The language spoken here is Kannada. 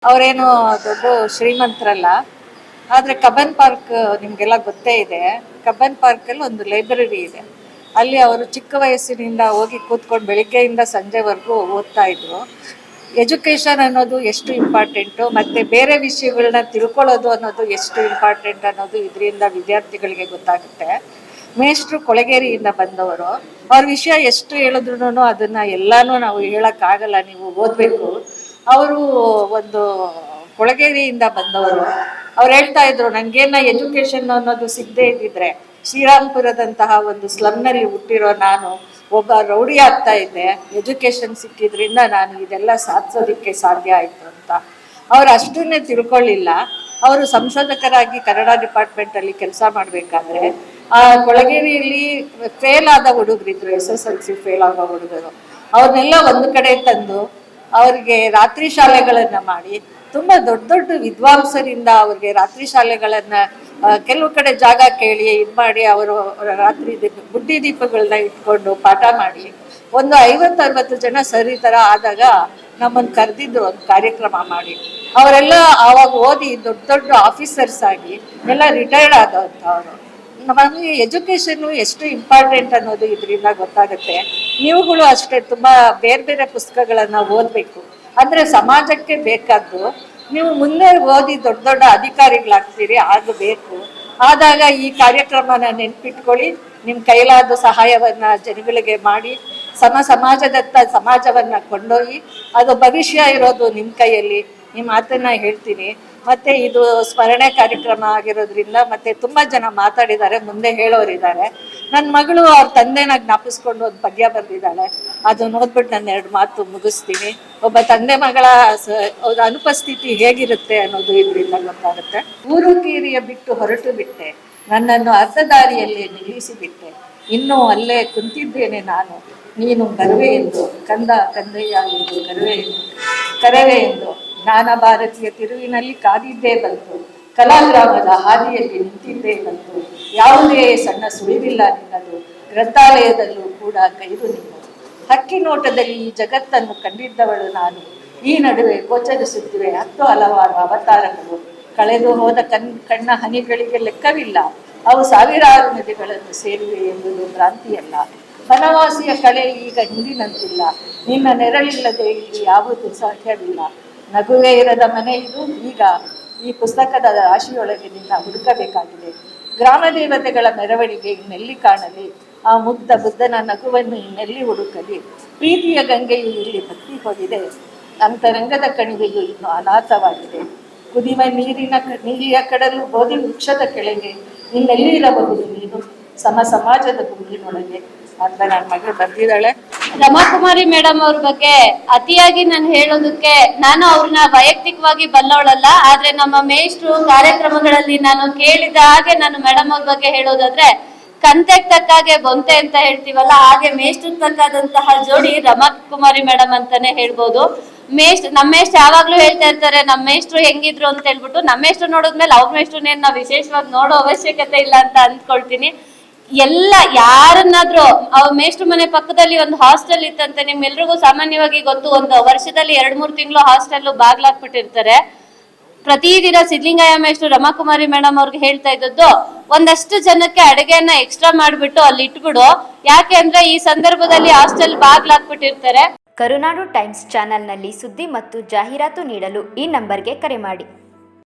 ಅವರೇನು ದೊಡ್ಡ ಶ್ರೀಮಂತರಲ್ಲ. ಆದ್ರೆ ಕಬ್ಬನ್ ಪಾರ್ಕ್ ನಿಮ್ಗೆಲ್ಲ ಗೊತ್ತೇ ಇದೆ. ಕಬ್ಬನ್ ಪಾರ್ಕ್ ಅಲ್ಲಿ ಒಂದು ಲೈಬ್ರರಿ ಇದೆ. ಅಲ್ಲಿ ಅವರು ಚಿಕ್ಕ ವಯಸ್ಸಿನಿಂದ ಹೋಗಿ ಕೂತ್ಕೊಂಡು ಬೆಳಿಗ್ಗೆಯಿಂದ ಸಂಜೆವರೆಗೂ ಓದ್ತಾ ಇದ್ರು. ಎಜುಕೇಶನ್ ಅನ್ನೋದು ಎಷ್ಟು ಇಂಪಾರ್ಟೆಂಟು, ಮತ್ತೆ ಬೇರೆ ವಿಷಯಗಳನ್ನ ತಿಳ್ಕೊಳ್ಳೋದು ಅನ್ನೋದು ಎಷ್ಟು ಇಂಪಾರ್ಟೆಂಟ್ ಅನ್ನೋದು ಇದರಿಂದ ವಿದ್ಯಾರ್ಥಿಗಳಿಗೆ ಗೊತ್ತಾಗುತ್ತೆ. ಮೇಷ್ಟ್ರು ಕೊಳಗೇರಿಯಿಂದ ಬಂದವರು. ಅವ್ರ ವಿಷಯ ಎಷ್ಟು ಹೇಳಿದ್ರು ಅದನ್ನ ಎಲ್ಲಾನು ನಾವು ಹೇಳಕ್ಕಾಗಲ್ಲ, ನೀವು ಓದ್ಬೇಕು. ಅವರು ಒಂದು ಕೊಳಗೇರಿಯಿಂದ ಬಂದವರು. ಅವ್ರು ಹೇಳ್ತಾ ಇದ್ರು, ನನ್ಗೇನ ಎಜುಕೇಶನ್ ಅನ್ನೋದು ಸಿಗದೆ ಇದ್ದಿದ್ರೆ ಶ್ರೀರಾಮ್ಪುರದಂತಹ ಒಂದು ಸ್ಲಮ್ನಲ್ಲಿ ಹುಟ್ಟಿರೋ ನಾನು ಒಬ್ಬ ರೌಡಿ ಆಗ್ತಾ ಇದ್ದೆ. ಎಜುಕೇಶನ್ ಸಿಕ್ಕಿದ್ರಿಂದ ನಾನು ಇದೆಲ್ಲ ಸಾಧಿಸೋದಕ್ಕೆ ಸಾಧ್ಯ ಆಯಿತು ಅಂತ. ಅವ್ರು ಅಷ್ಟನ್ನೇ ತಿಳ್ಕೊಳ್ಳಿಲ್ಲ. ಅವರು ಸಂಶೋಧಕರಾಗಿ ಕನ್ನಡ ಡಿಪಾರ್ಟ್ಮೆಂಟಲ್ಲಿ ಕೆಲಸ ಮಾಡಬೇಕಾದ್ರೆ ಆ ಕೊಳಗೇರಿಯಲ್ಲಿ ಫೇಲ್ ಆದ ಹುಡುಗರಿದ್ರು, SSLC ಫೇಲ್ ಆಗೋ ಹುಡುಗರು. ಅವ್ರನ್ನೆಲ್ಲ ಒಂದು ಕಡೆ ತಂದು ಅವ್ರಿಗೆ ರಾತ್ರಿ ಶಾಲೆಗಳನ್ನ ಮಾಡಿ, ತುಂಬಾ ದೊಡ್ಡ ದೊಡ್ಡ ವಿದ್ವಾಂಸರಿಂದ ಅವ್ರಿಗೆ ರಾತ್ರಿ ಶಾಲೆಗಳನ್ನ ಕೆಲವು ಕಡೆ ಜಾಗ ಕೇಳಿ ಇದು ಮಾಡಿ ಅವರು ರಾತ್ರಿ ಬುಡ್ಡಿ ದೀಪಗಳನ್ನ ಇಟ್ಕೊಂಡು ಪಾಠ ಮಾಡಿ ಒಂದು 50-60 ಜನ ಸರಿ ತರ ಆದಾಗ ನಮ್ಮನ್ನು ಕರೆದಿದ್ರು ಒಂದು ಕಾರ್ಯಕ್ರಮ ಮಾಡಿ. ಅವರೆಲ್ಲ ಆವಾಗ ಓದಿ ದೊಡ್ಡ ದೊಡ್ಡ ಆಫೀಸರ್ಸ್ ಆಗಿ ಎಲ್ಲ ರಿಟೈರ್ಡ್ ಆದಂಥವ್ರು. ನಮಗೆ ಎಜುಕೇಶನ್ ಎಷ್ಟು ಇಂಪಾರ್ಟೆಂಟ್ ಅನ್ನೋದು ಇದರಿಂದ ಗೊತ್ತಾಗುತ್ತೆ. ನೀವುಗಳು ಅಷ್ಟೇ ತುಂಬಾ ಬೇರೆ ಬೇರೆ ಪುಸ್ತಕಗಳನ್ನ ಓದಬೇಕು. ಅಂದ್ರೆ ಸಮಾಜಕ್ಕೆ ಬೇಕಾದ್ದು ನೀವು ಮುಂದೆ ಓದಿ ದೊಡ್ಡ ದೊಡ್ಡ ಅಧಿಕಾರಿಗಳಾಗ್ತೀರಿ, ಆಗಬೇಕು. ಆದಾಗ ಈ ಕಾರ್ಯಕ್ರಮನ ನೆನ್ಪಿಟ್ಕೊಳ್ಳಿ, ನಿಮ್ಮ ಕೈಲಾದ ಸಹಾಯವನ್ನ ಜನಗಳಿಗೆ ಮಾಡಿ ಸಮಾಜದತ್ತ ಸಮಾಜವನ್ನ ಕೊಂಡೊಯ್ಯಿ. ಅದು ಭವಿಷ್ಯ ಇರೋದು ನಿಮ್ಮ ಕೈಯಲ್ಲಿ. ಈ ಮಾತನ್ನ ಹೇಳ್ತೀನಿ. ಮತ್ತೆ ಇದು ಸ್ಮರಣೆ ಕಾರ್ಯಕ್ರಮ ಆಗಿರೋದ್ರಿಂದ ಮತ್ತೆ ತುಂಬಾ ಜನ ಮಾತಾಡಿದ್ದಾರೆ, ಮುಂದೆ ಹೇಳೋರಿದ್ದಾರೆ. ನನ್ನ ಮಗಳು ಅವ್ರ ತಂದೆನ ಜ್ಞಾಪಿಸ್ಕೊಂಡು ಒಂದು ಪದ್ಯ ಬರೆದಿದ್ದಾಳೆ. ಅದು ನೋಡ್ಬಿಟ್ಟು ನಾನು 2 ಮಾತು ಮುಗಿಸ್ತೀನಿ. ಒಬ್ಬ ತಂದೆ ಮಗಳ ಅನುಪಸ್ಥಿತಿ ಹೇಗಿರುತ್ತೆ ಅನ್ನೋದು ಇದರಿಂದ ಗೊತ್ತಾಗುತ್ತೆ. ಊರು ಕೀರಿಯ ಬಿಟ್ಟು ಹೊರಟು ಬಿಟ್ಟೆ, ನನ್ನನ್ನು ಅರ್ಧ ದಾರಿಯಲ್ಲಿ ನಿಲ್ಲಿಸಿ ಬಿಟ್ಟೆ. ಇನ್ನೂ ಅಲ್ಲೇ ಕುಂತಿದ್ದೇನೆ ನಾನು, ನೀನು ಬರುವೆ ಎಂದು ಕಂದ ಕಂದಯ್ಯ ಎಂದು ಕರವೆ ಎಂದು ಜ್ಞಾನ ಭಾರತೀಯ ತಿರುವಿನಲ್ಲಿ ಕಾದಿದ್ದೇ ಬಂತು. ಕಲಾಗ್ರಾಮದ ಹಾದಿಯಲ್ಲಿ ನಿಂತಿದ್ದೇ ಬಂತು. ಯಾವುದೇ ಸಣ್ಣ ಸುಳಿವಿಲ್ಲ ನಿನ್ನದು, ಗ್ರಂಥಾಲಯದಲ್ಲೂ ಕೂಡ ಕೈದು ನಿನ್ನದು. ಹಕ್ಕಿ ನೋಟದಲ್ಲಿ ಈ ಜಗತ್ತನ್ನು ಕಂಡಿದ್ದವಳು ನಾನು, ಈ ನಡುವೆ ಗೋಚರಿಸುತ್ತಿವೆ 10 ಹಲವಾರು ಅವತಾರಗಳು. ಕಳೆದು ಹೋದ ಕಣ್ಣ ಹನಿಗಳಿಗೆ ಲೆಕ್ಕವಿಲ್ಲ, ಅವು ಸಾವಿರಾರು ನದಿಗಳನ್ನು ಸೇರಿವೆ ಎಂಬುದು ಭ್ರಾಂತಿಯಲ್ಲ. ವನವಾಸಿಯ ಕಳೆ ಈಗ ಹಿಂದಿನಂತಿಲ್ಲ, ನಿನ್ನ ನೆರಳಿಲ್ಲದೆ ಇಲ್ಲಿ ಯಾವುದು ಸಾಧ್ಯವಿಲ್ಲ. ನಗುವೇ ಇರದ ಮನೆ ಇದು ಈಗ, ಈ ಪುಸ್ತಕದ ರಾಶಿಯೊಳಗೆ ನಿನ್ನ ಹುಡುಕಬೇಕಾಗಿದೆ. ಗ್ರಾಮ ದೇವತೆಗಳ ಮೆರವಣಿಗೆ ಇನ್ನೆಲ್ಲಿ ಕಾಣಲಿ, ಆ ಮುಗ್ಧ ಬುದ್ಧನ ನಗುವನ್ನು ಇನ್ನೆಲ್ಲಿ ಹುಡುಕಲಿ. ಪ್ರೀತಿಯ ಗಂಗೆಯು ಇಲ್ಲಿ ಬತ್ತಿ ಹೋಗಿದೆ, ಅಂತರಂಗದ ಕಣಿವೆಯು ಇನ್ನು ಅನಾಥವಾಗಿದೆ. ಕುದಿವ ನೀರಿಯ ಕಡಲು ಬೋಧಿ ವೃಕ್ಷದ ಕೆಳಗೆ ಇನ್ನೆಲ್ಲಿ ಇರಬಹುದು ನೀನು, ಸಮಾಜದ ಗುಂಪಿನೊಳಗೆ ಅಂತ ನನ್ನ ಮಗಳು ಬರ್ದಿದ್ದಾಳೆ. ರಮಾಕುಮಾರಿ ಮೇಡಮ್ ಅವ್ರ ಬಗ್ಗೆ ಅತಿಯಾಗಿ ನಾನು ಹೇಳೋದಕ್ಕೆ, ನಾನು ಅವ್ರನ್ನ ವೈಯಕ್ತಿಕವಾಗಿ ಬಲ್ಲವಳಲ್ಲ. ಆದ್ರೆ ನಮ್ಮ ಮೇಷ್ಟ್ರು ಕಾರ್ಯಕ್ರಮಗಳಲ್ಲಿ ನಾನು ಕೇಳಿದ ಹಾಗೆ ನಾನು ಮೇಡಮ್ ಅವ್ರ ಬಗ್ಗೆ ಹೇಳೋದಾದ್ರೆ, ಕಂತೆಗೆ ತಕ್ಕಾಗೆ ಬೊಂತೆ ಅಂತ ಹೇಳ್ತೀವಲ್ಲ, ಹಾಗೆ ಮೇಷ್ಟ್ರು ತಕ್ಕಾದಂತಹ ಜೋಡಿ ರಮಾಕುಮಾರಿ ಮೇಡಮ್ ಅಂತಾನೆ ಹೇಳ್ಬೋದು. ನಮ್ಮ ಮೇಷ್ಟ್ರು ಯಾವಾಗ್ಲೂ ಹೇಳ್ತಾ ಇರ್ತಾರೆ, ನಮ್ಮ ಮೇಷ್ಟ್ರು ಹೆಂಗಿದ್ರು ಅಂತ ಹೇಳ್ಬಿಟ್ಟು. ನಮ್ಮ ಮೇಷ್ಟ್ರು ನೋಡಿದ್ಮೇಲೆ ಅವ್ರ ಮೇಷ್ಟ್ರನ್ನೇನು ನಾವು ವಿಶೇಷವಾಗಿ ನೋಡೋ ಅವಶ್ಯಕತೆ ಇಲ್ಲ ಅಂತ ಅಂದ್ಕೊಳ್ತೀನಿ. ಎಲ್ಲ ಯಾರನ್ನಾದ್ರೂ ಅವ್ರ ಮೇಷ್ಟ್ರ ಮನೆ ಪಕ್ಕದಲ್ಲಿ ಒಂದು ಹಾಸ್ಟೆಲ್ ಇತ್ತಂತೆ, ನಿಮ್ಗೆಲ್ರಿಗೂ ಸಾಮಾನ್ಯವಾಗಿ ಗೊತ್ತು. ಒಂದು ವರ್ಷದಲ್ಲಿ 2-3 ತಿಂಗಳು ಹಾಸ್ಟೆಲ್ ಬಾಗ್ಲಾಕ್ಬಿಟ್ಟಿರ್ತಾರೆ. ಪ್ರತಿದಿನ ಸಿದ್ಲಿಂಗಯ್ಯ ಮೇಷ್ಟ್ರು ರಮಾಕುಮಾರಿ ಮೇಡಮ್ ಅವ್ರಿಗೆ ಹೇಳ್ತಾ ಇದ್ದದ್ದು, ಒಂದಷ್ಟು ಜನಕ್ಕೆ ಅಡುಗೆಯನ್ನ ಎಕ್ಸ್ಟ್ರಾ ಮಾಡ್ಬಿಟ್ಟು ಅಲ್ಲಿ ಇಟ್ಬಿಡು, ಯಾಕೆ ಅಂದ್ರೆ ಈ ಸಂದರ್ಭದಲ್ಲಿ ಹಾಸ್ಟೆಲ್ ಬಾಗ್ಲಾಕ್ಬಿಟ್ಟಿರ್ತಾರೆ. ಕರುನಾಡು ಟೈಮ್ಸ್ ಚಾನೆಲ್ನಲ್ಲಿ ಸುದ್ದಿ ಮತ್ತು ಜಾಹೀರಾತು ನೀಡಲು ಈ ನಂಬರ್ಗೆ ಕರೆ ಮಾಡಿ.